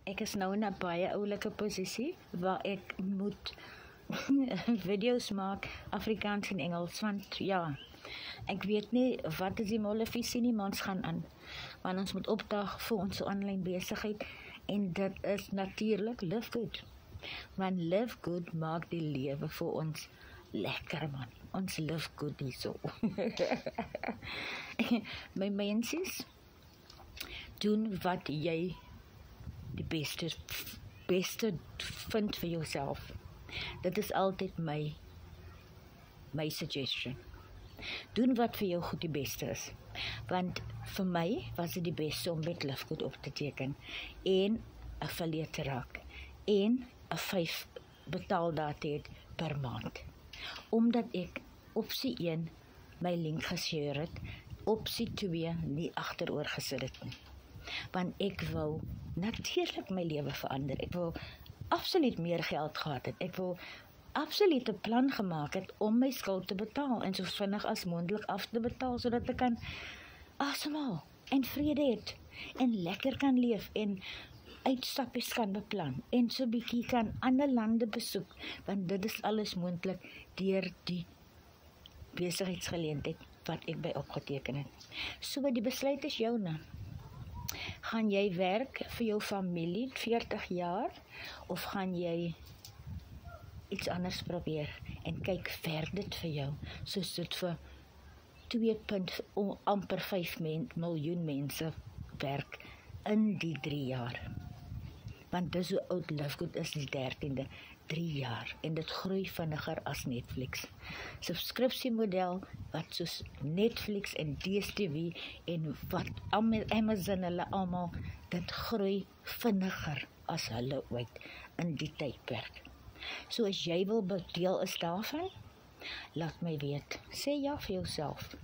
Ek is nou in 'n baie oulike posisie waar ek moet video's maak, Afrikaans en Engels, want ja, ek weet nie wat is die molle visie nie, maar ons gaan aan. Want ons moet opdag vir ons aanlyn besigheid en dit is natuurlik Live Good. Want Live Good maak die lewe vir ons lekker, man. Ons live good hierso. My mensies, doen wat jy die beste vind vir jouself. Dit is altyd my suggestion. Doen wat vir jou goed die beste is. Want vir my was dit die beste om met Live Good op te teken en 'n affiliate te raak en 'n 5 betaaldae het per maand. Omdat ek opsie 1 my link geshare het, opsie 2 nie agteroor gesit het nie. Want ek wou natuurlik my lewe verander. Ek wou absoluut meer geld gehad het. Ek wou absoluut 'n plan gemaak het om my skuld te betaal en so vinnig as moontlik af te betaal sodat ek kan asemhaal en vrede het en lekker kan leef en uitstappies kan beplan en so bietjie kan ander lande besoek, want dit is alles moontlik deur die besigheidsgeleentheid wat ek by opgeteken het. So die besluit is joune. Gaan jy werk vir jou familie 40 jaar of gaan jy iets anders probeer en kyk ver dit vir jou, soos dit vir 2,5 miljoen mense werk in die 3 jaar. Want dis hoe oud Live Good is, die 13de, 3 jaar, en dit groei vinniger as Netflix. Subskripsiemodel wat soos Netflix en DStv en wat Amazon hulle almal, dit groei vinniger as hulle ooit in die tydperk. So as jy wil deel is daarvan, laat my weet. Sê ja vir jouself.